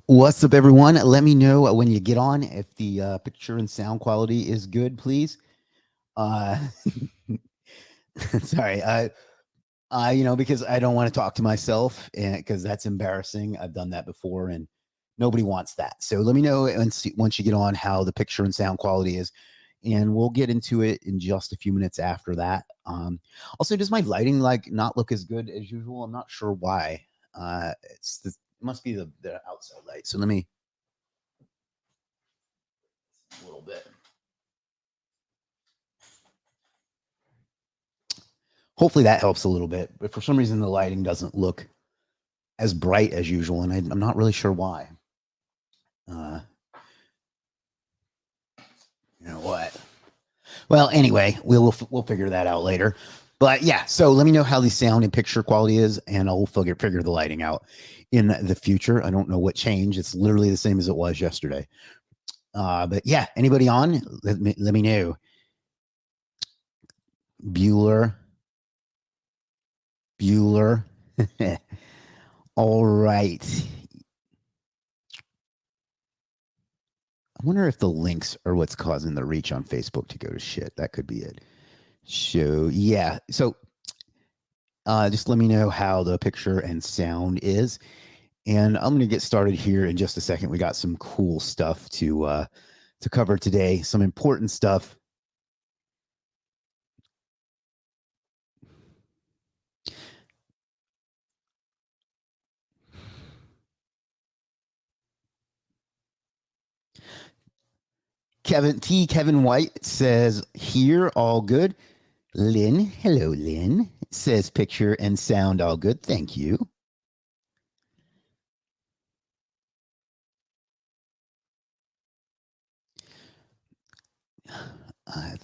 What's up, everyone? Let me know when you get on if the picture and sound quality is good, please. Uh, sorry, because I don't want to talk to myself, and because that's embarrassing. I've done that before, and nobody wants that. So let me know once you get on how the picture and sound quality is, and we'll get into it in just a few minutes after that. Also, does my lighting not look as good as usual? I'm not sure why. It must be the outside light. So let me a little bit. Hopefully that helps a little bit. But for some reason, the lighting doesn't look as bright as usual, and I'm not really sure why. Uh, you know what? Well, anyway, we'll figure that out later. But yeah, so let me know how the sound and picture quality is, and I'll figure the lighting out in the future. I don't know what changed. It's literally the same as it was yesterday. But yeah, anybody on? Let me know. Bueller. All right. I wonder if the links are what's causing the reach on Facebook to go to shit. That could be it. So yeah. So just let me know how the picture and sound is. And I'm gonna get started here in just a second. We got some cool stuff to cover today, some important stuff. Kevin White says, here, all good. Lynn, hello, Lynn, says picture and sound all good. Thank you.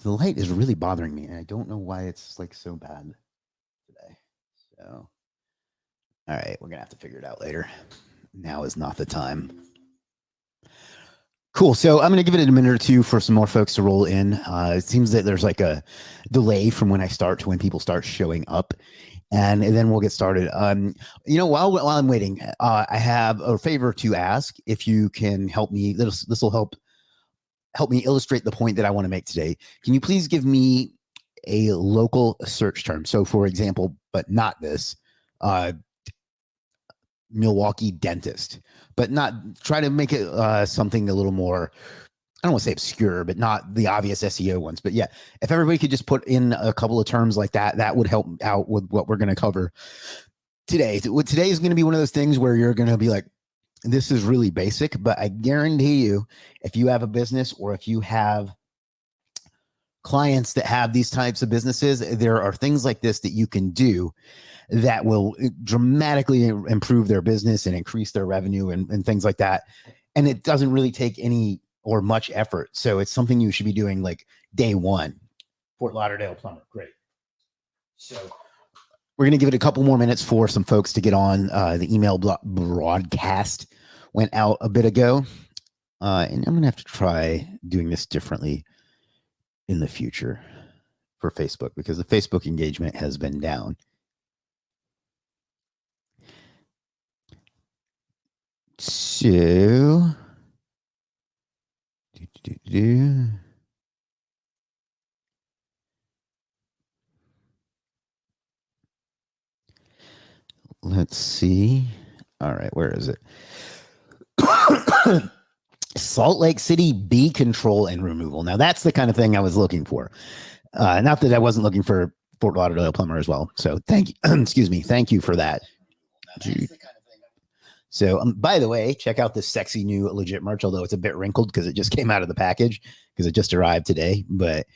The light is really bothering me, and I don't know why it's like so bad today. So, all right, we're gonna have to figure it out later. Now is not the time. Cool. So I'm going to give it a minute or two for some more folks to roll in. It seems that there's like a delay from when I start to when people start showing up, and then we'll get started. While I'm waiting, I have a favor to ask. If you can help me, this will help me illustrate the point that I want to make today. Can you please give me a local search term? So, for example, but not this. Milwaukee dentist, but not try to make it something a little more, I don't want to say obscure, but not the obvious SEO ones. But yeah, if everybody could just put in a couple of terms like that, that would help out with what we're going to cover today. Today is going to be one of those things where you're going to be like, this is really basic, but I guarantee you, if you have a business or if you have clients that have these types of businesses, there are things like this that you can do that will dramatically improve their business and increase their revenue and things like that. And it doesn't really take any or much effort. So it's something you should be doing like day one. Fort Lauderdale plumber. Great. So we're going to give it a couple more minutes for some folks to get on. The email broadcast went out a bit ago. And I'm going to have to try doing this differently in the future for Facebook because the Facebook engagement has been down. So, let's see. All right, where is it? Salt Lake City bee control and removal. Now, that's the kind of thing I was looking for. Not that I wasn't looking for Fort Lauderdale plumber as well. So, thank you. Excuse me. Thank you for that. So, by the way, check out this sexy new Legiit merch, although it's a bit wrinkled because it just came out of the package because it just arrived today. But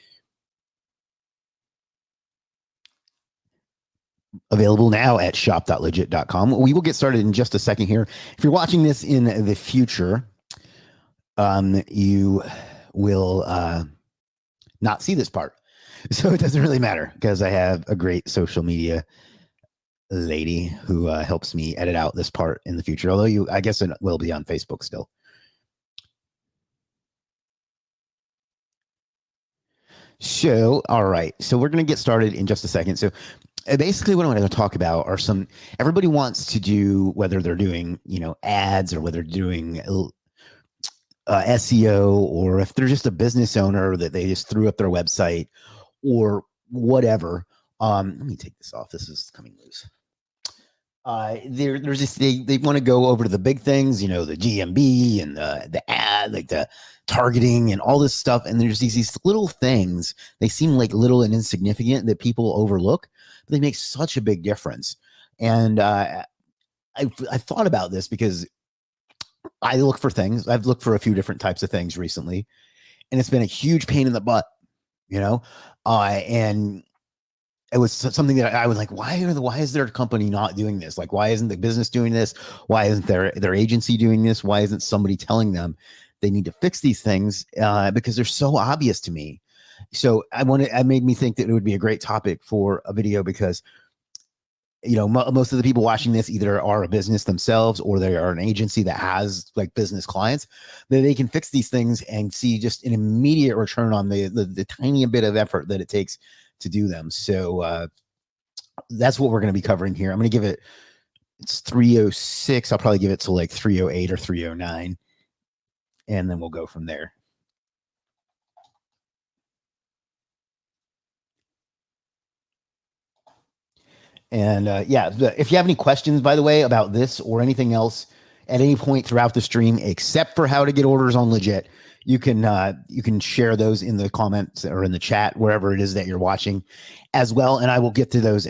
available now at shop.legiit.com. We will get started in just a second here. If you're watching this in the future, you will not see this part. So it doesn't really matter because I have a great social media lady who helps me edit out this part in the future. Although I guess it will be on Facebook still. So, all right. So we're going to get started in just a second. So basically what I'm going to talk about are everybody wants to do, whether they're doing, ads, or whether they're doing SEO, or if they're just a business owner that they just threw up their website or whatever. Let me take this off. This is coming loose. There's just they want to go over to the big things, the GMB and the ad, like the targeting and all this stuff. And there's these little things. They seem like little and insignificant that people overlook, but they make such a big difference. And I thought about this because I look for things. I've looked for a few different types of things recently, and it's been a huge pain in the butt, and it was something that I was like, why is their company not doing this? Like, why isn't the business doing this? Why isn't their agency doing this? Why isn't somebody telling them they need to fix these things? Because they're so obvious to me. So it made me think that it would be a great topic for a video, because most of the people watching this either are a business themselves, or they are an agency that has like business clients, that they can fix these things and see just an immediate return on the tiny bit of effort that it takes to do them. So that's what we're going to be covering here. I'm going to give it's 306. I'll probably give it to like 308 or 309, and then we'll go from there. And if you have any questions, by the way, about this or anything else at any point throughout the stream, except for how to get orders on Legiit, you can share those in the comments or in the chat, wherever it is that you're watching as well. And I will get to those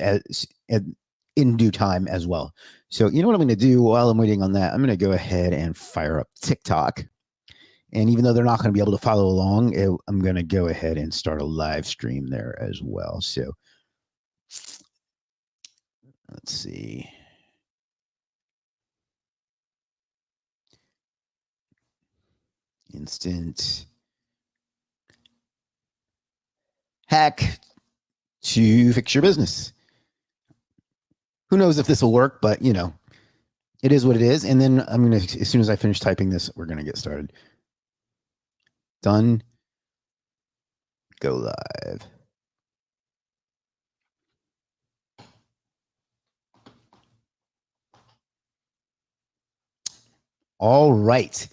in due time as well. So you know what I'm going to do while I'm waiting on that? I'm going to go ahead and fire up TikTok. And even though they're not going to be able to follow along, I'm going to go ahead and start a live stream there as well. So let's see. Instant hack to fix your business. Who knows if this will work, but it is what it is. And then I'm going to, as soon as I finish typing this, we're going to get started. Done. Go live. All right.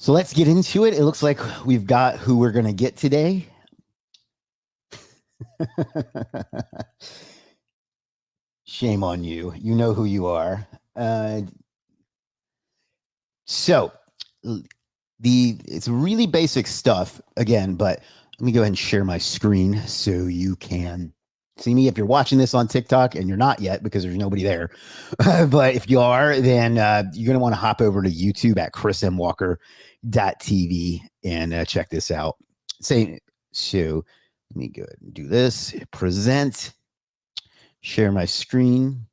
So let's get into it. It looks like we've got who we're going to get today. Shame on you. You know who you are. So it's really basic stuff again, but let me go ahead and share my screen so you can see me if you're watching this on TikTok, and you're not yet because there's nobody there. But if you are, then you're going to want to hop over to YouTube at chrismwalker.tv and check this out. So let me go ahead and do this. Present. Share my screen.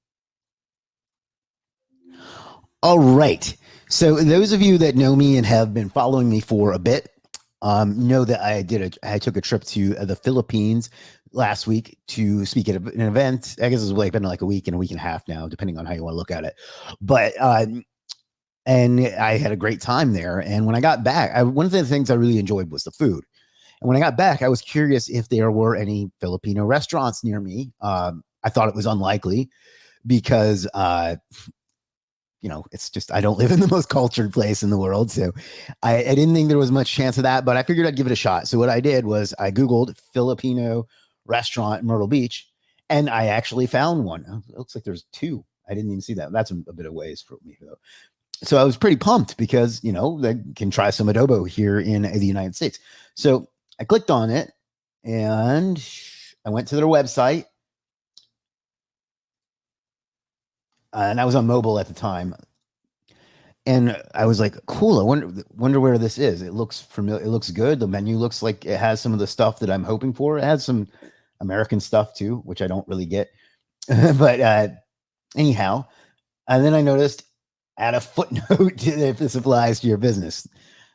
All right. So those of you that know me and have been following me for a bit know that I took a trip to the Philippines last week to speak at an event. I guess it's been like a week and a half now, depending on how you want to look at it. But and I had a great time there. And when I got back, one of the things I really enjoyed was the food. And when I got back, I was curious if there were any Filipino restaurants near me. I thought it was unlikely because it's just, I don't live in the most cultured place in the world. So I didn't think there was much chance of that, but I figured I'd give it a shot. So what I did was I Googled Filipino restaurant in Myrtle Beach, and I actually found one. It looks like there's two. I didn't even see that. That's a bit of ways for me though. So I was pretty pumped because, they can try some adobo here in the United States. So I clicked on it and I went to their website. And I was on mobile at the time. And I was like, cool, I wonder where this is. It looks familiar. It looks good. The menu looks like it has some of the stuff that I'm hoping for. It has some American stuff too, which I don't really get. But anyhow, and then I noticed, add a footnote if this applies to your business.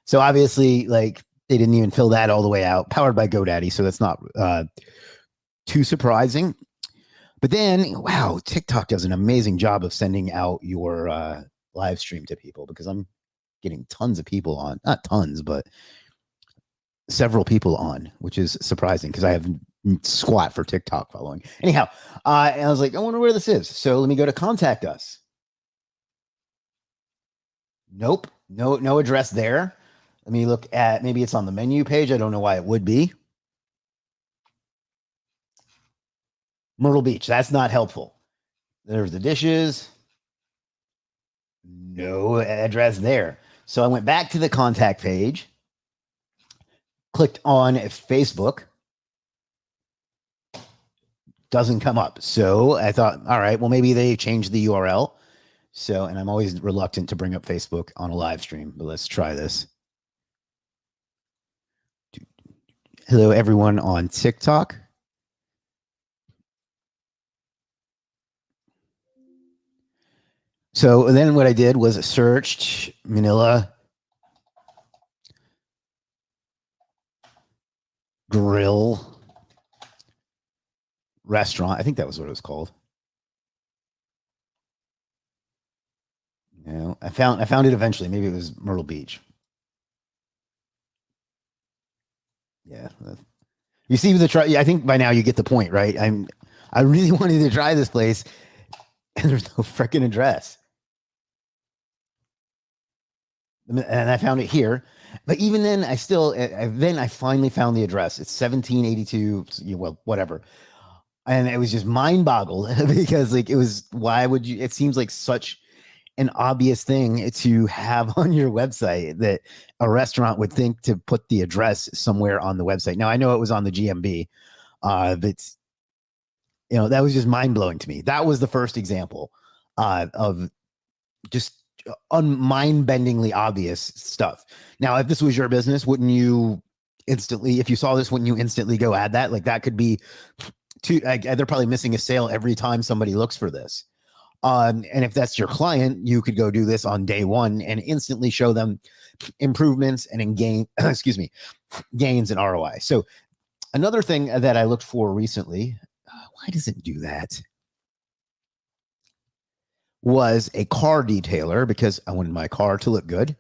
So obviously, like, they didn't even fill that all the way out. Powered by GoDaddy, so that's not too surprising. But then, wow, TikTok does an amazing job of sending out your live stream to people, because I'm getting tons of people on, not tons, but several people on, which is surprising because I have squat for TikTok following. Anyhow, and I was like, I wonder where this is. So let me go to contact us. Nope, no address there. Let me look at, maybe it's on the menu page. I don't know why it would be. Myrtle Beach. That's not helpful. There's the dishes. No address there. So I went back to the contact page, clicked on Facebook. Doesn't come up. So I thought, all right, well, maybe they changed the URL. So, and I'm always reluctant to bring up Facebook on a live stream, but let's try this. Hello, everyone on TikTok. So then what I did was searched Manila Grill Restaurant. I think that was what it was called. No, I found it eventually. Maybe it was Myrtle Beach. Yeah. You see the try. I think by now you get the point, right? I really wanted to try this place, and there's no freaking address. And I found it here. But even then, I finally found the address. It's 1782, well, whatever. And it was just mind boggled because like, it was, why would you, it seems like such an obvious thing to have on your website that a restaurant would think to put the address somewhere on the website. Now I know it was on the GMB, but that was just mind blowing to me. That was the first example of just mind-bendingly obvious stuff. Now, if this was your business, wouldn't you instantly, if you saw this, wouldn't you instantly go add that? Like that could be they're probably missing a sale every time somebody looks for this. And if that's your client, you could go do this on day one and instantly show them improvements and gains in ROI. So another thing that I looked for recently, why does it do that? Was a car detailer because I wanted my car to look good.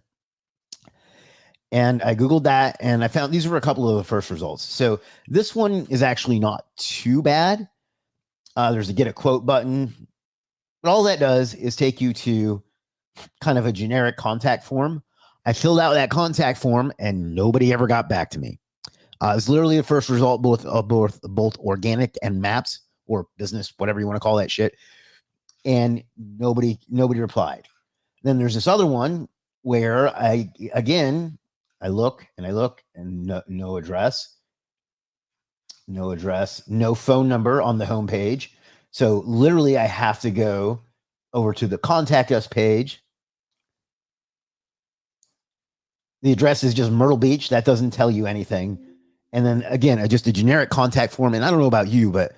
And I Googled that and I found these were a couple of the first results. So this one is actually not too bad. There's a get a quote button, but all that does is take you to kind of a generic contact form. I filled out that contact form and nobody ever got back to me. It was literally the first result, both organic and maps or business, whatever you want to call that shit. And nobody replied. Then there's this other one where I look and no address, no phone number on the homepage. So literally I have to go over to the contact us page. The address is just Myrtle Beach. That doesn't tell you anything. And then again, just a generic contact form. And I don't know about you, but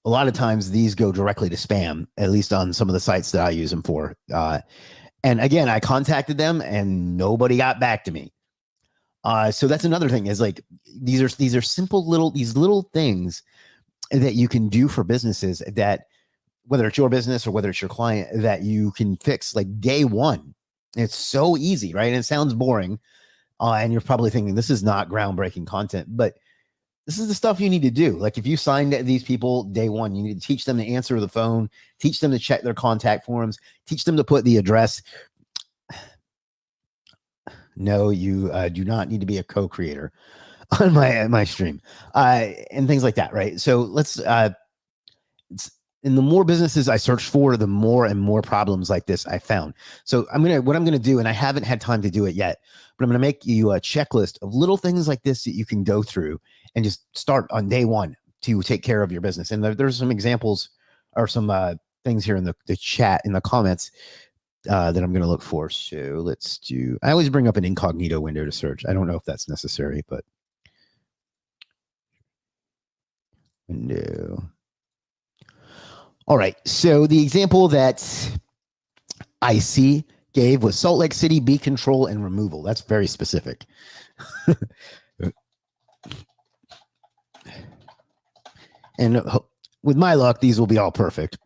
a lot of times these go directly to spam, at least on some of the sites that I use them for. And again, I contacted them and nobody got back to me. So that's another thing is like, these are simple little things that you can do for businesses that, whether it's your business or whether it's your client, that you can fix like day one. It's so easy, right? And it sounds boring. And you're probably thinking this is not groundbreaking content, but this is the stuff you need to do. Like if you signed these people day one, you need to teach them to answer the phone, teach them to check their contact forms, teach them to put the address. No, you do not need to be a co-creator on my stream and things like that, right? So let's in the more businesses I search for, the more and more problems like this I found. So what I'm gonna do, and I haven't had time to do it yet, but I'm gonna make you a checklist of little things like this that you can go through and just start on day one to take care of your business. And there's some examples or some things here in the chat, in the comments that I'm going to look for. So let's I always bring up an incognito window to search. I don't know if that's necessary, but window. All right. So the example that IC gave was Salt Lake City bee control and removal. That's very specific. And with my luck, these will be all perfect.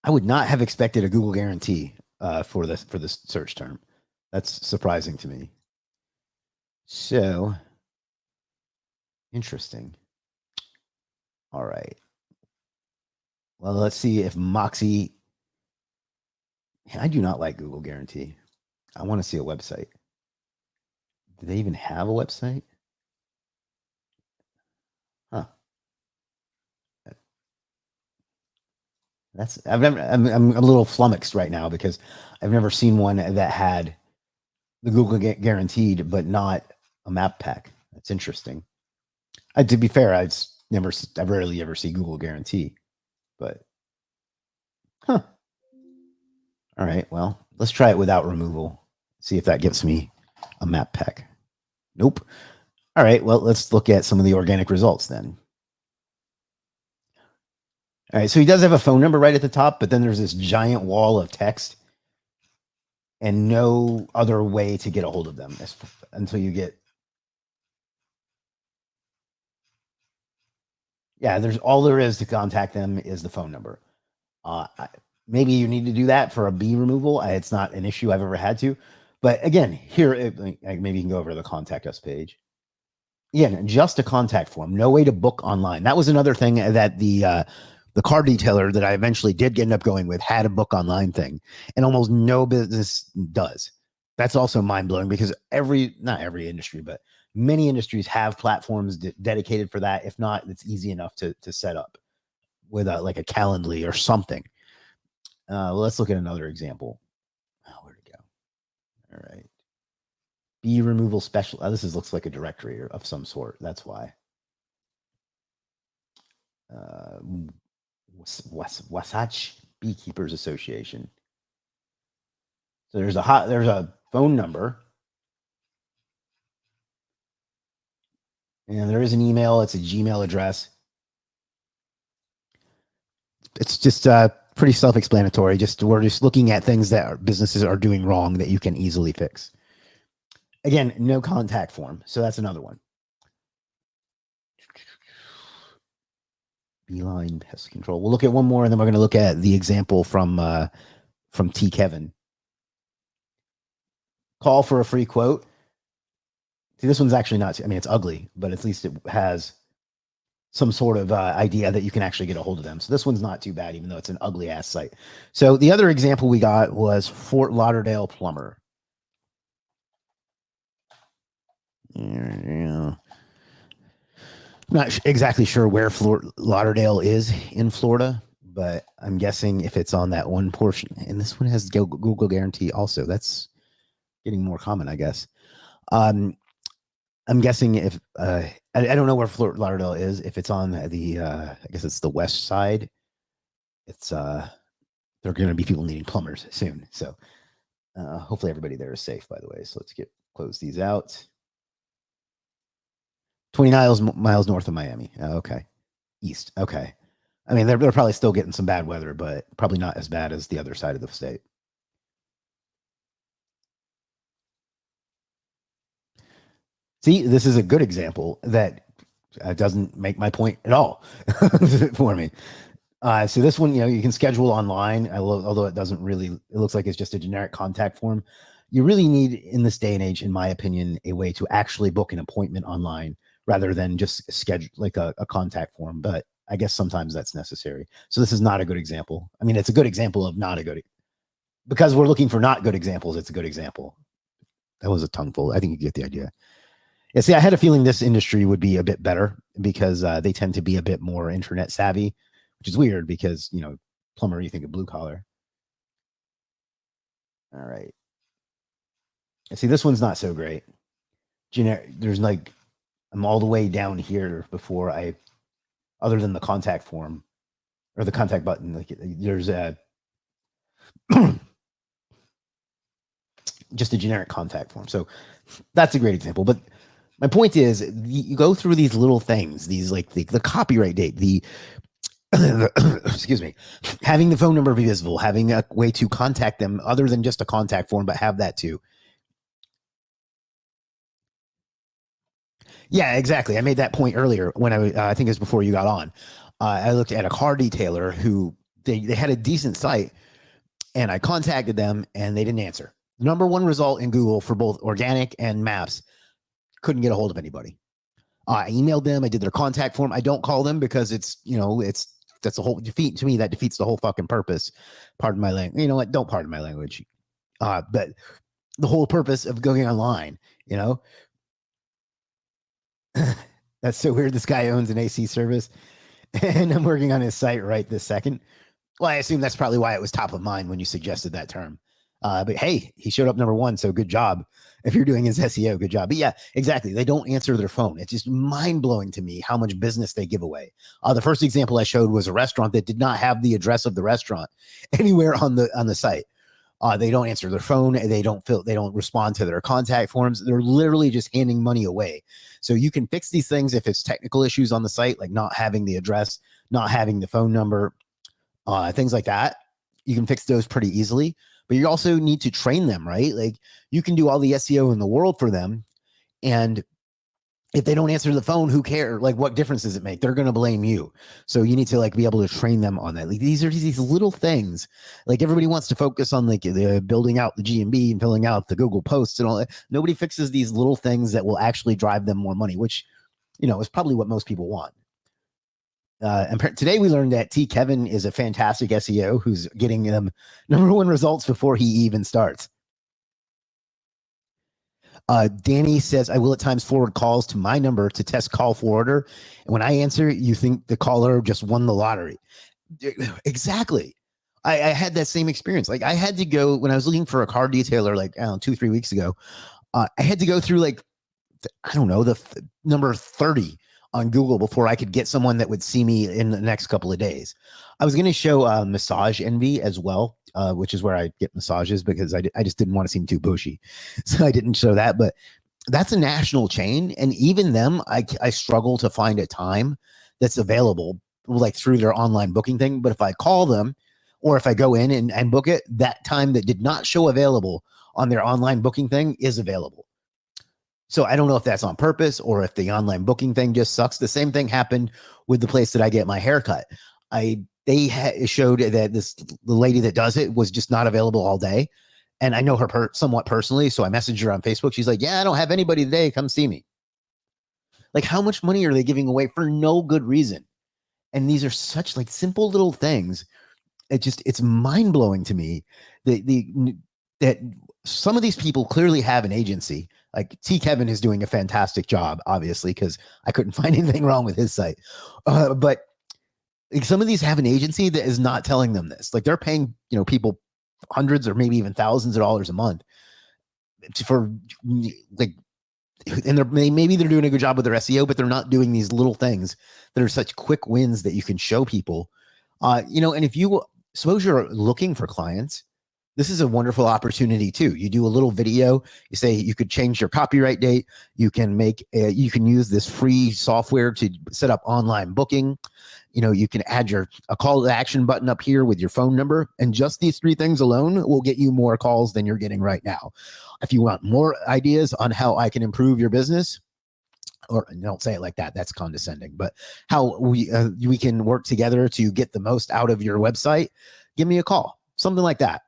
I would not have expected a Google guarantee for this search term. That's surprising to me. So interesting. All right. Well, let's see if Moxie. I do not like Google Guarantee. I want to see a website. Do they even have a website? Huh. I'm a little flummoxed right now because I've never seen one that had the Google Guaranteed, but not a map pack. That's interesting. To be fair, I rarely ever see Google Guarantee, but huh. All right. Well, let's try it without removal. See if that gets me a map pack. Nope. All right. Well, let's look at some of the organic results then. All right. So he does have a phone number right at the top, but then there's this giant wall of text and no other way to get a hold of them until you get. Yeah, there's all there is to contact them is the phone number. Uh, Maybe you need to do that for a B removal. It's not an issue I've ever had to, but again, here maybe you can go over to the contact us page. Again, just a contact form, no way to book online. That was another thing that the car detailer that I eventually did end up going with had a book online thing, and almost no business does. That's also mind blowing because not every industry, but many industries have platforms dedicated for that. If not, it's easy enough to set up with like a Calendly or something. Let's look at another example. Oh, where'd it go? All right. B removal special. Looks like a directory of some sort. That's why. Wasatch Beekeepers Association. So there's a phone number, and there is an email. It's a Gmail address. It's just pretty self-explanatory. We're just looking at things that businesses are doing wrong that you can easily fix. Again, no contact form, so that's another one. Beeline pest control. We'll look at one more, and then we're going to look at the example from T. Kevin. Call for a free quote. See, this one's actually not. I mean, it's ugly, but at least it has some sort of idea that you can actually get a hold of them. So this one's not too bad, even though it's an ugly ass site. So the other example we got was Fort Lauderdale Plumber. Yeah. Not exactly sure where Fort Lauderdale is in Florida, but I'm guessing if it's on that one portion. And this one has Google Guarantee also. That's getting more common, I guess. I'm guessing if I don't know where Fort Lauderdale is. If it's on the I guess it's the west side. It's there are going to be people needing plumbers soon. So hopefully everybody there is safe. By the way, so let's close these out. 20 miles north of Miami. Okay, east. Okay, I mean they're probably still getting some bad weather, but probably not as bad as the other side of the state. See, this is a good example that doesn't make my point at all for me. So this one, you can schedule online, although it doesn't really, it looks like it's just a generic contact form. You really need, in this day and age, in my opinion, a way to actually book an appointment online rather than just schedule like a contact form. But I guess sometimes that's necessary. So this is not a good example. I mean, it's a good example of not a good, because we're looking for not good examples. It's a good example. That was a tongueful. I think you get the idea. Yeah, see, I had a feeling this industry would be a bit better because they tend to be a bit more internet savvy, which is weird because, plumber, you think of blue collar. All right. And see, this one's not so great. There's like, I'm all the way down here before other than the contact form or the contact button, like there's just a generic contact form. So that's a great example. But my point is, you go through these little things, these like the copyright date, excuse me, having the phone number be visible, having a way to contact them other than just a contact form, but have that too. Yeah, exactly. I made that point earlier when I think it was before you got on. I looked at a car detailer who they had a decent site, and I contacted them and they didn't answer. Number one result in Google for both organic and maps, couldn't get a hold of anybody. I emailed them. I did their contact form. I don't call them because that's the whole defeat to me. That defeats the whole fucking purpose. Pardon my language. You know what? Don't pardon my language. But the whole purpose of going online, that's so weird. This guy owns an AC service and I'm working on his site right this second. Well, I assume that's probably why it was top of mind when you suggested that term. But hey, he showed up number one, so good job. If you're doing his SEO, good job. But yeah, exactly. They don't answer their phone. It's just mind-blowing to me how much business they give away. The first example I showed was a restaurant that did not have the address of the restaurant anywhere on the site. They don't answer their phone. They don't respond to their contact forms. They're literally just handing money away. So you can fix these things if it's technical issues on the site, like not having the address, not having the phone number, things like that. You can fix those pretty easily, but you also need to train them, right? Like you can do all the SEO in the world for them. And if they don't answer the phone, who cares? Like, what difference does it make? They're going to blame you. So you need to like be able to train them on that. Like these are these little things. Like everybody wants to focus on like the building out the GMB and filling out the Google posts and all that. Nobody fixes these little things that will actually drive them more money, which, is probably what most people want. And today we learned that T. Kevin is a fantastic SEO who's getting them number one results before he even starts. Danny says, I will at times forward calls to my number to test call forwarder. And when I answer, you think the caller just won the lottery. Exactly. I had that same experience. Like I had to go when I was looking for a car detailer, like, 2-3 weeks ago, I had to go through like, the number 30 on Google before I could get someone that would see me in the next couple of days. I was going to show Massage Envy as well, which is where I get massages because I just didn't want to seem too pushy. So I didn't show that, but that's a national chain. And even them, I struggle to find a time that's available like through their online booking thing. But if I call them or if I go in and book it, that time that did not show available on their online booking thing is available. So I don't know if that's on purpose or if the online booking thing just sucks. The same thing happened with the place that I get my haircut. They showed that the lady that does it was just not available all day. And I know her somewhat personally. So I messaged her on Facebook. She's like, yeah, I don't have anybody today. Come see me. Like how much money are they giving away for no good reason? And these are such like simple little things. It's mind blowing to me that some of these people clearly have an agency. Like T. Kevin is doing a fantastic job, obviously, because I couldn't find anything wrong with his site. But like, some of these have an agency that is not telling them this. Like they're paying, people hundreds or maybe even thousands of dollars a month for like, and maybe they're doing a good job with their SEO, but they're not doing these little things that are such quick wins that you can show people. And if you suppose you're looking for clients, this is a wonderful opportunity too. You do a little video. You say you could change your copyright date. You can you can use this free software to set up online booking. You can add a call to action button up here with your phone number. And just these 3 things alone will get you more calls than you're getting right now. If you want more ideas on how I can improve your business, or don't say it like that, that's condescending, but how we can work together to get the most out of your website, give me a call, something like that.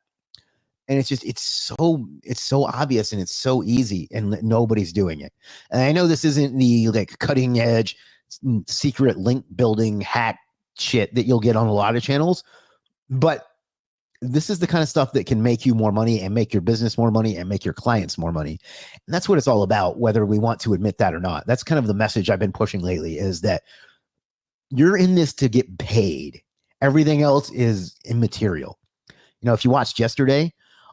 And it's so obvious and it's so easy and nobody's doing it. And I know this isn't the like cutting edge secret link building hack shit that you'll get on a lot of channels, but this is the kind of stuff that can make you more money and make your business more money and make your clients more money. And that's what it's all about, whether we want to admit that or not. That's kind of the message I've been pushing lately, is that you're in this to get paid. Everything else is immaterial. If you watched yesterday,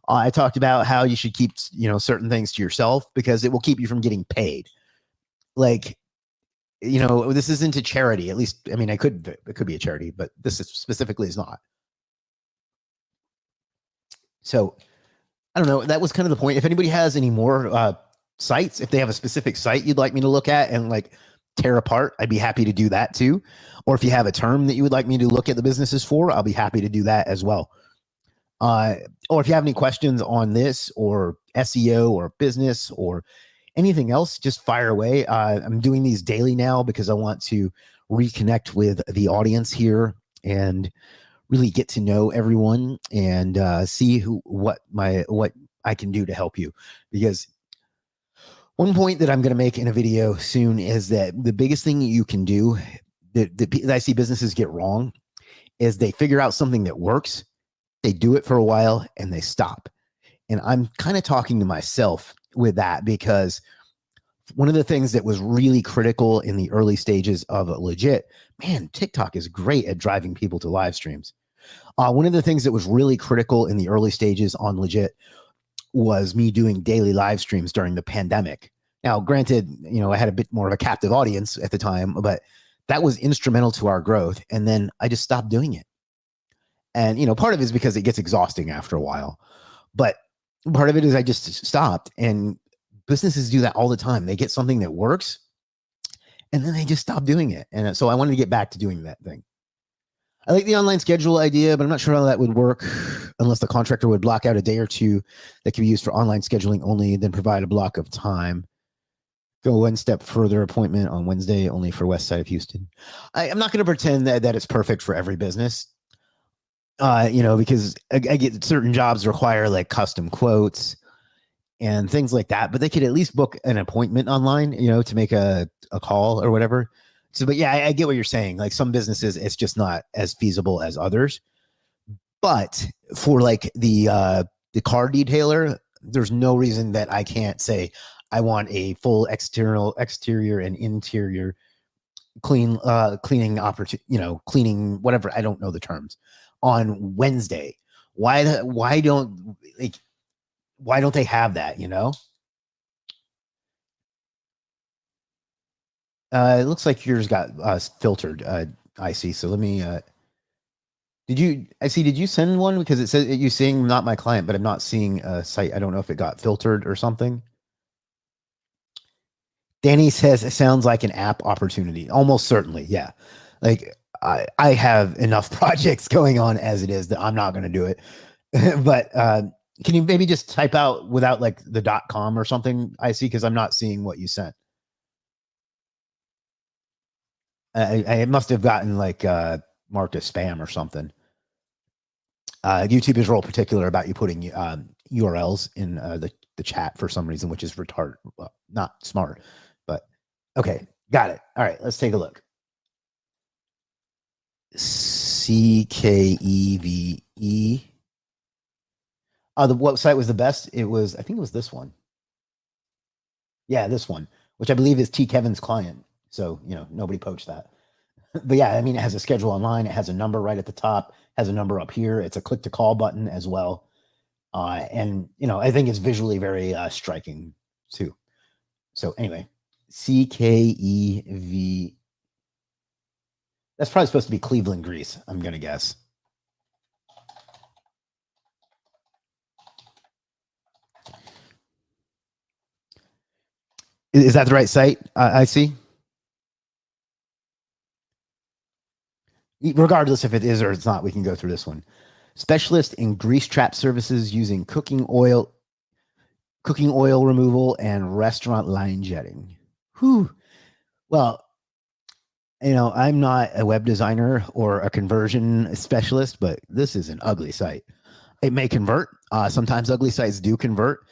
I talked about how you should keep, certain things to yourself because it will keep you from getting paid. Like, this isn't a charity. At least, it could be a charity, but this specifically is not. So I don't know. That was kind of the point. If anybody has any more sites, if they have a specific site you'd like me to look at and like tear apart, I'd be happy to do that too. Or if you have a term that you would like me to look at the businesses for, I'll be happy to do that as well. Or if you have any questions on this or SEO or business or anything else, just fire away. I'm doing these daily now because I want to reconnect with the audience here and really get to know everyone and see what I can do to help you. Because One point that I'm going to make in a video soon is that the biggest thing you can do that I see businesses get wrong is they figure out something that works, they do it for a while, and they stop. And I'm kind of talking to myself with that, because one of the things that was really critical in the early stages of Legiit, man, TikTok is great at driving people to live streams. One of the things that was really critical in the early stages on Legiit was me doing daily live streams during the pandemic. Now, granted, I had a bit more of a captive audience at the time, but that was instrumental to our growth. And then I just stopped doing it. And, part of it is because it gets exhausting after a while, but part of it is I just stopped. And businesses do that all the time. They get something that works and then they just stop doing it. And so I wanted to get back to doing that thing. I like the online schedule idea, but I'm not sure how that would work unless the contractor would block out a day or two that can be used for online scheduling only, then provide a block of time. Go one step further, appointment on Wednesday only for West Side of Houston. I'm not going to pretend that it's perfect for every business, because I get certain jobs require like custom quotes and things like that, but they could at least book an appointment online, to make a call or whatever. So, but yeah, I get what you're saying. Like some businesses, it's just not as feasible as others. But for like the car detailer, there's no reason that I can't say I want a full exterior and interior cleaning opportunity, cleaning whatever. I don't know the terms on Wednesday. Why don't they have that? It looks like yours got filtered. I see. So let me. Did you send one? Because it says you seeing not my client, but I'm not seeing a site. I don't know if it got filtered or something. Danny says it sounds like an app opportunity. Almost certainly, yeah. Like I have enough projects going on as it is that I'm not going to do it. But can you maybe just type out without like the .com or something? I see, because I'm not seeing what you sent. I must have gotten like marked as spam or something. YouTube is real particular about you putting URLs in the chat for some reason, which is retarded. Well, not smart, but okay, got it. All right, let's take a look. CKEVE. The website was the best. I think it was this one. Yeah, this one, which I believe is T. Kevin's client. So, nobody poached that. But yeah, I mean, it has a schedule online. It has a number right at the top, has a number up here. It's a click to call button as well. And, I think it's visually very striking too. So anyway, CKEV. That's probably supposed to be Cleveland, Greece, I'm going to guess. Is that the right site? I see. Regardless if it is or it's not, we can go through this one. Specialist in grease trap services using cooking oil removal and restaurant line jetting. Whew. Well, I'm not a web designer or a conversion specialist, but this is an ugly site. It may convert. Sometimes ugly sites do convert,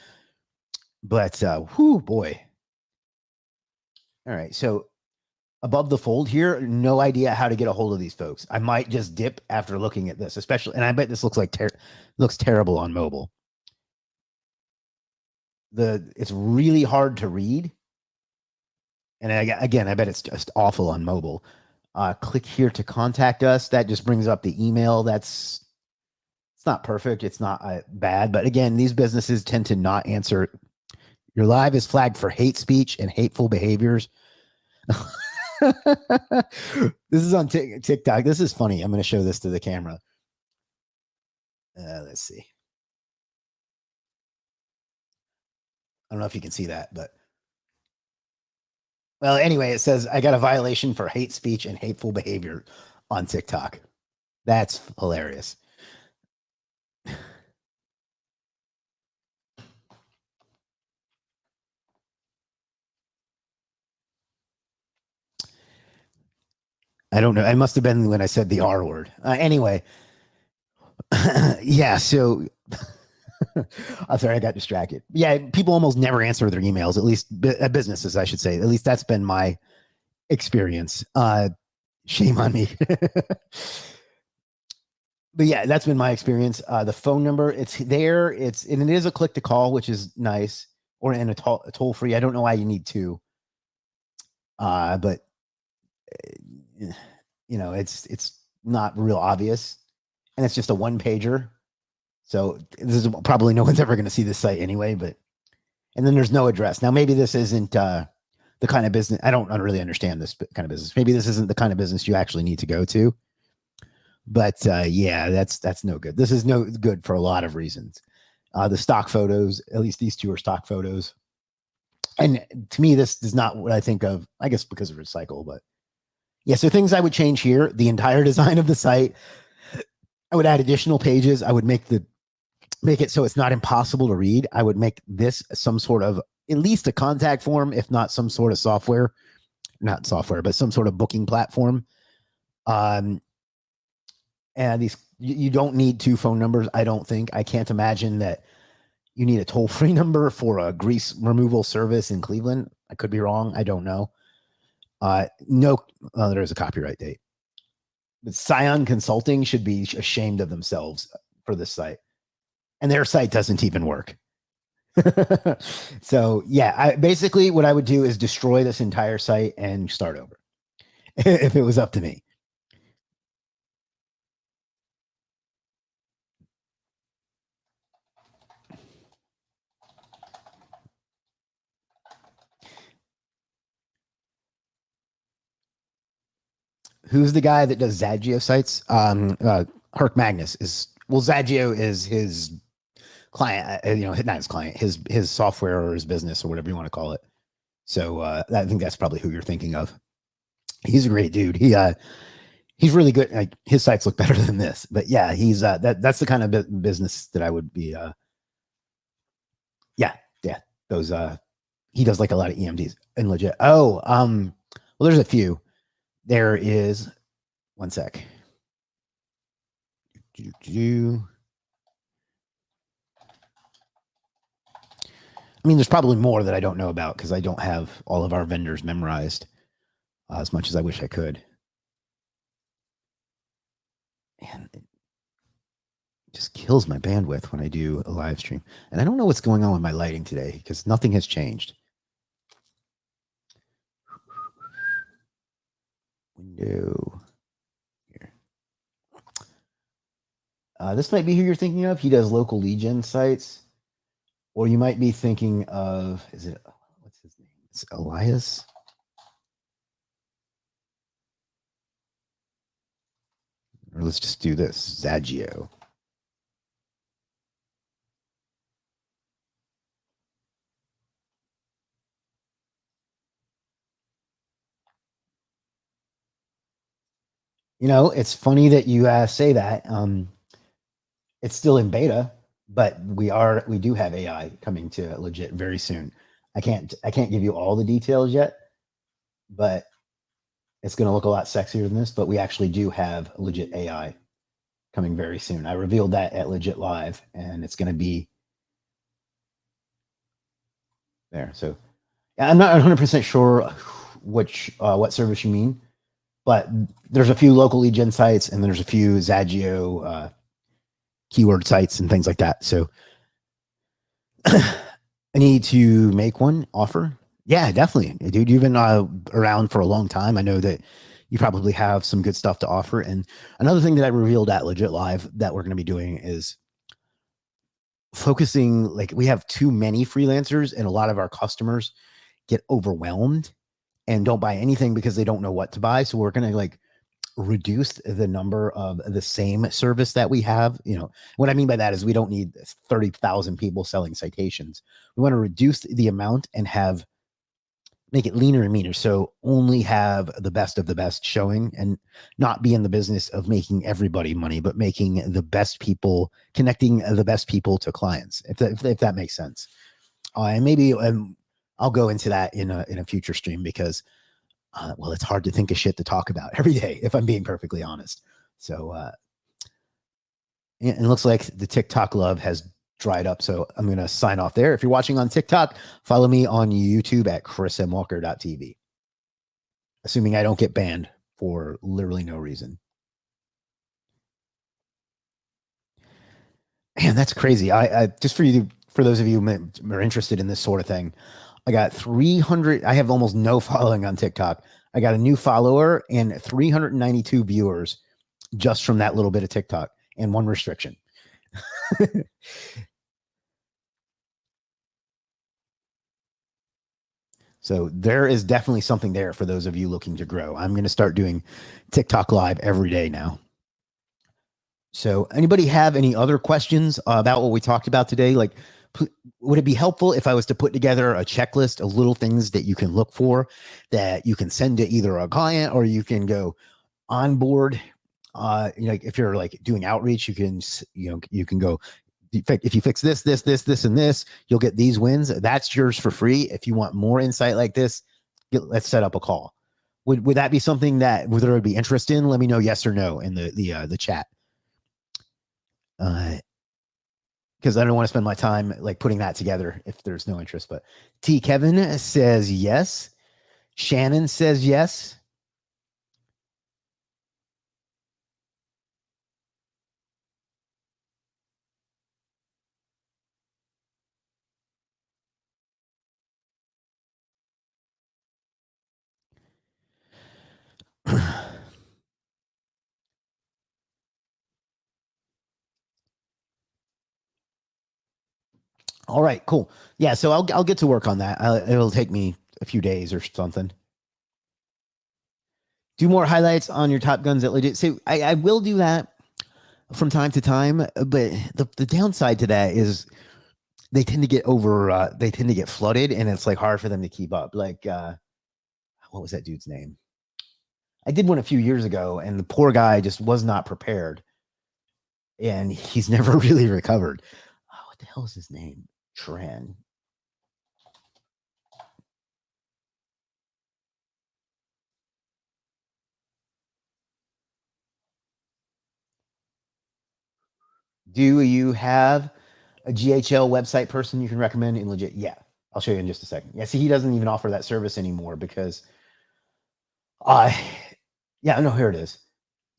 but whoo, boy. All right, so above the fold here, no idea how to get a hold of these folks. I might just dip after looking at this, especially, and I bet this looks like looks terrible on mobile. It's really hard to read, and again, I bet it's just awful on mobile. Click here to contact us. That just brings up the email. It's not perfect. It's not bad, but again, these businesses tend to not answer. Your live is flagged for hate speech and hateful behaviors. This is on TikTok. This is funny. I'm going to show this to the camera. Let's see. I don't know if you can see that, but well, anyway, it says I got a violation for hate speech and hateful behavior on TikTok. That's hilarious. I don't know. I must have been when I said the R word. Anyway, yeah. So I'm sorry, I got distracted. Yeah, people almost never answer their emails, at least businesses, I should say. At least that's been my experience. Shame on me. But yeah, that's been my experience. The phone number, it's there. And it is a click to call, which is nice, or in a toll free. I don't know why you need two. But it's not real obvious, and it's just a one pager. So this is probably no one's ever going to see this site anyway. And then there's no address. Now maybe this isn't the kind of business. I don't really understand this kind of business. Maybe this isn't the kind of business you actually need to go to. But yeah, that's no good. This is no good for a lot of reasons. The stock photos, at least these two are stock photos. And to me, this is not what I think of, I guess because of recycle, but yeah. So things I would change here, the entire design of the site. I would add additional pages. I would make it so it's not impossible to read. I would make this some sort of, at least a contact form, if not some sort of not software, but some sort of booking platform. And you don't need two phone numbers. I don't think. I can't imagine that you need a toll-free number for a grease removal service in Cleveland. I could be wrong. I don't know. No, there is a copyright date. But Scion Consulting should be ashamed of themselves for this site. And their site doesn't even work. So yeah, basically what I would do is destroy this entire site and start over if it was up to me. Who's the guy that does Zagio sites? Herc Magnus Zagio is his client, not his client, his software or his business or whatever you want to call it. So I think that's probably who you're thinking of. He's a great dude. He's really good. Like, his sites look better than this, but yeah, he's that's the kind of business that I would be. Yeah, those. He does like a lot of EMDs and Legiit. Oh, well, there's a few. There is one sec. I mean, there's probably more that I don't know about because I don't have all of our vendors memorized as much as I wish I could. And it just kills my bandwidth when I do a live stream. And I don't know what's going on with my lighting today because nothing has changed. Window. Here. This might be who you're thinking of. He does local lead gen sites. Or you might be thinking of, what's his name? It's Elias. Or let's just do this, Zagio. It's funny that you say that. It's still in beta, but we do have AI coming to Legiit very soon. I can't give you all the details yet, but it's going to look a lot sexier than this. But we actually do have Legiit AI coming very soon. I revealed that at Legiit Live, and it's going to be there. So I'm not 100% sure what service you mean, but there's a few local lead gen sites, and there's a few Zagio keyword sites and things like that. So I need to make one offer. Yeah, definitely, dude. You've been around for a long time. I know that you probably have some good stuff to offer. And another thing that I revealed at Legiit Live that we're going to be doing is focusing. Like, we have too many freelancers, and a lot of our customers get overwhelmed and don't buy anything because they don't know what to buy. So we're going to reduce the number of the same service that we have. What I mean by that is we don't need 30,000 people selling citations. We want to reduce the amount and make it leaner and meaner. So only have the best of the best showing, and not be in the business of making everybody money, but making the best people, connecting the best people to clients, if that makes sense. And maybe I'll go into that in a future stream because it's hard to think of shit to talk about every day, if I'm being perfectly honest. So, and it looks like the TikTok love has dried up. So I'm going to sign off there. If you're watching on TikTok, follow me on YouTube at chrismwalker.tv. Assuming I don't get banned for literally no reason. Man, that's crazy. I just for those of you who are interested in this sort of thing, I got 300. I have almost no following on TikTok. I got a new follower and 392 viewers just from that little bit of TikTok and one restriction. So there is definitely something there for those of you looking to grow. I'm going to start doing TikTok live every day now. So anybody have any other questions about what we talked about today? Like, would it be helpful if I was to put together a checklist of little things that you can look for that you can send to either a client or you can go onboard? If you're like doing outreach, you can go, if you fix this, and this, you'll get these wins. That's yours for free. If you want more insight like this, let's set up a call. Would that be something that there would be interest in? Let me know yes or no in the chat. Because I don't want to spend my time like putting that together if there's no interest. But T. Kevin says yes. Shannon says yes. All right, cool. Yeah, so I'll get to work on that. It'll take me a few days or something. Do more highlights on your top guns at Legiit. So I will do that from time to time, but the downside to that is they tend to get they tend to get flooded, and it's like hard for them to keep up. Like, what was that dude's name? I did one a few years ago, and the poor guy just was not prepared, and he's never really recovered. Oh, what the hell is his name? Tran. Do you have a GHL website person you can recommend in Legiit? Yeah, I'll show you in just a second. Yeah, see, he doesn't even offer that service anymore because no, here it is.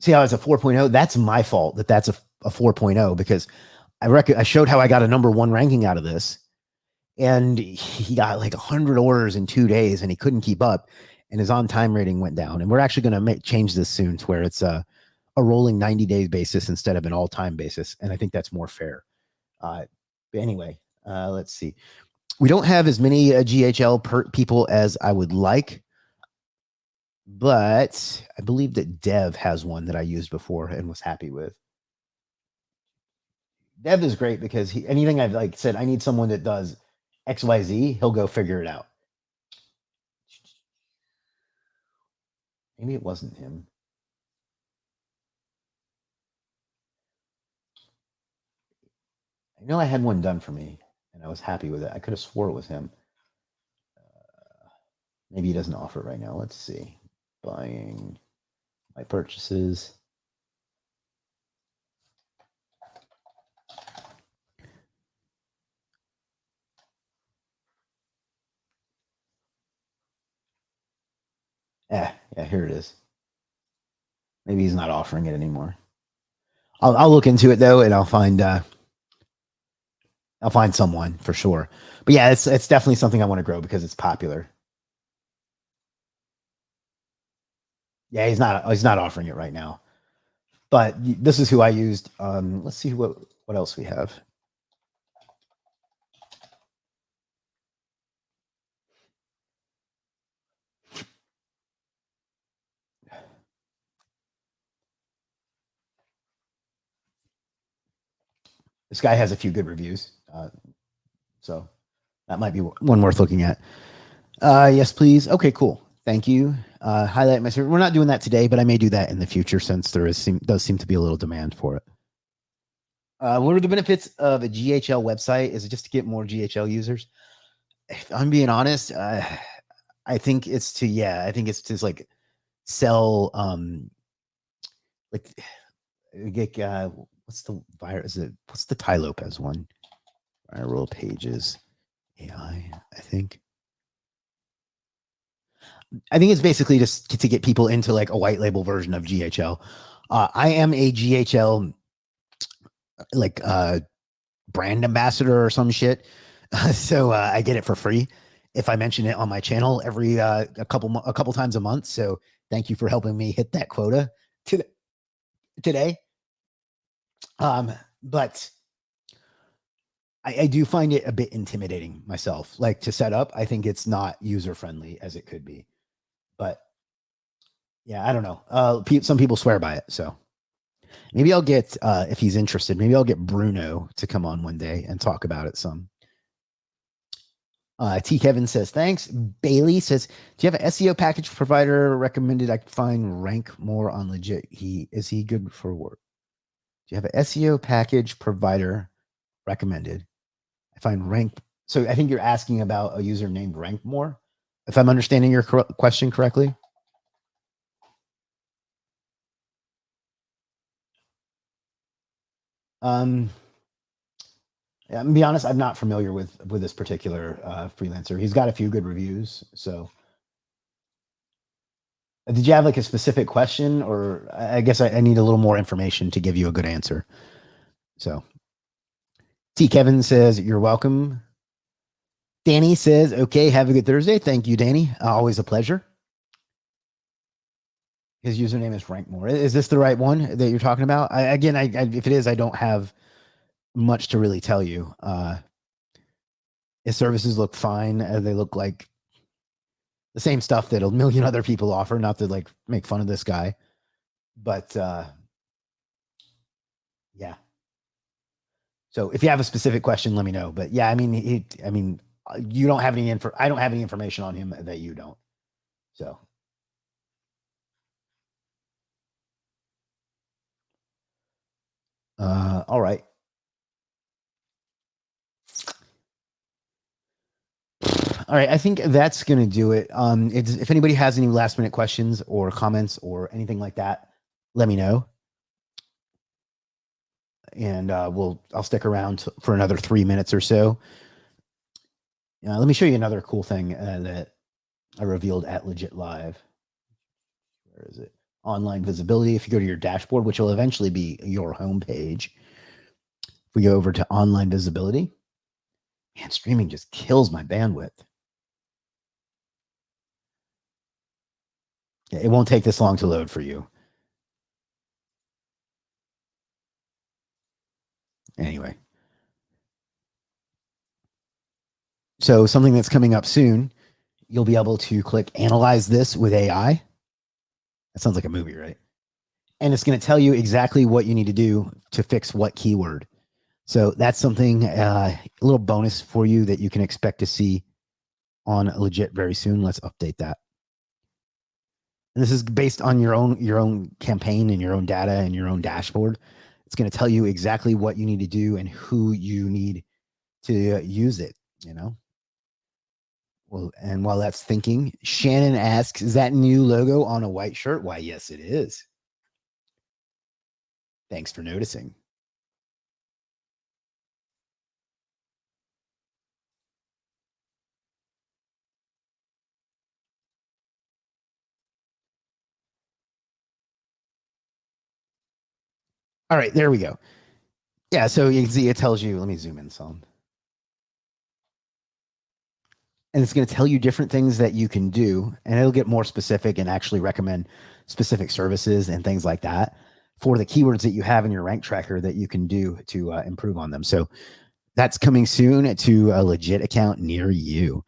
See how it's a 4.0? That's my fault that's a 4.0 because I showed how I got a number 1 ranking out of this, and he got like 100 orders in 2 days and he couldn't keep up, and his on time rating went down. And we're actually going to change this soon to where it's a rolling 90-day basis instead of an all-time basis, and I think that's more fair. But anyway, let's see. We don't have as many GHL people as I would like, but I believe that Dev has one that I used before and was happy with. Dev is great because anything I've like said, I need someone that does XYZ, he'll go figure it out. Maybe it wasn't him. I know I had one done for me and I was happy with it. I could have swore it was him. Maybe he doesn't offer it right now. Let's see. Buying my purchases. Yeah, here it is. Maybe he's not offering it anymore. I'll look into it though, and I'll find someone for sure. But yeah, it's definitely something I want to grow because it's popular. Yeah, he's not offering it right now. But this is who I used. Let's see what else we have. This guy has a few good reviews, so that might be one worth looking at. Yes, please. Okay, cool. Thank you. Highlight my service. We're not doing that today, but I may do that in the future since does seem to be a little demand for it. What are the benefits of a GHL website? Is it just to get more GHL users? If I'm being honest, I think it's to like sell like what's the virus? What's the Ty Lopez one? Viral pages AI, I think. I think it's basically just to get people into like a white label version of GHL. I am a GHL like brand ambassador or some shit. So I get it for free if I mention it on my channel every a couple times a month. So thank you for helping me hit that quota today. But I do find it a bit intimidating myself, like to set up. I think it's not user friendly as it could be, but yeah, I don't know. Some people swear by it, so maybe I'll get if he's interested. Maybe I'll get Bruno to come on one day and talk about it some. T. Kevin says thanks. Bailey says, "Do you have an SEO package provider recommended? I find rank more on Legiit. Is he good for work? Do you have an SEO package provider recommended? I find rank. So I think you're asking about a user named Rank More, if I'm understanding your question correctly." I'm to be honest, I'm not familiar with this particular freelancer. He's got a few good reviews. So, did you have like a specific question, or I guess I need a little more information to give you a good answer. So, T. Kevin says you're welcome. Danny says, "Okay, have a good Thursday." Thank you, Danny. Always a pleasure. His username is Rankmore. Is this the right one that you're talking about? If it is, I don't have much to really tell you. His services look fine. They look like the same stuff that a million other people offer. Not to like make fun of this guy, but yeah. So if you have a specific question, let me know. But yeah, I mean, you don't have any info. I don't have any information on him that you don't. So. All right. All right. I think that's going to do it. If anybody has any last minute questions or comments or anything like that, let me know. And I'll stick around for another 3 minutes or so. Let me show you another cool thing that I revealed at Legiit Live. Where is it? Online visibility. If you go to your dashboard, which will eventually be your homepage, if we go over to online visibility, man, streaming just kills my bandwidth. It won't take this long to load for you. Anyway. So something that's coming up soon, you'll be able to click analyze this with AI. That sounds like a movie, right? And it's going to tell you exactly what you need to do to fix what keyword. So that's something, a little bonus for you that you can expect to see on Legiit very soon. Let's update that. And this is based on your own campaign and your own data and your own dashboard. It's going to tell you exactly what you need to do and who you need to use it, Well, and while that's thinking, Shannon asks, is that new logo on a white shirt? Why, yes, it is. Thanks for noticing. All right, there we go. Yeah, so you can see it tells you, let me zoom in some. And it's going to tell you different things that you can do, and it'll get more specific and actually recommend specific services and things like that for the keywords that you have in your rank tracker that you can do to improve on them. So that's coming soon to a Legiit account near you.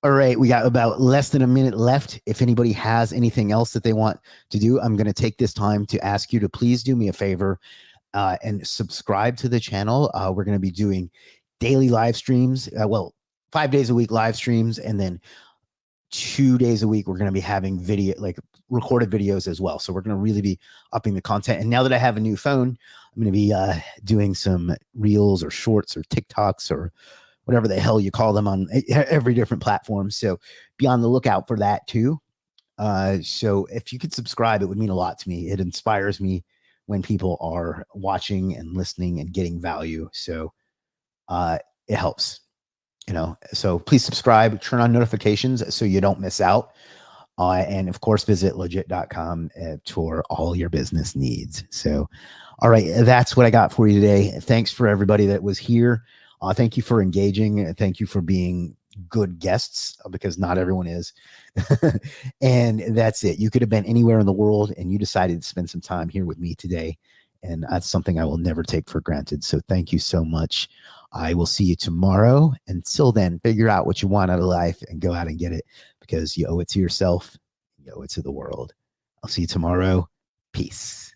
All right, we got about less than a minute left. If anybody has anything else that they want to do, I'm going to take this time to ask you to please do me a favor and subscribe to the channel. We're going to be doing daily live streams. 5 days a week live streams, and then 2 days a week we're going to be having video, like recorded videos as well. So we're going to really be upping the content. And now that I have a new phone, I'm going to be doing some reels or shorts or TikToks or whatever the hell you call them on every different platform. So be on the lookout for that too. So if you could subscribe, it would mean a lot to me. It inspires me when people are watching and listening and getting value. So it helps, so please subscribe, turn on notifications so you don't miss out. And of course, visit Legiit.com for all your business needs. So, all right, that's what I got for you today. Thanks for everybody that was here. Thank you for engaging. Thank you for being good guests, because not everyone is. And that's it. You could have been anywhere in the world and you decided to spend some time here with me today. And that's something I will never take for granted. So thank you so much. I will see you tomorrow. Until then, figure out what you want out of life and go out and get it, because you owe it to yourself. You owe it to the world. I'll see you tomorrow. Peace.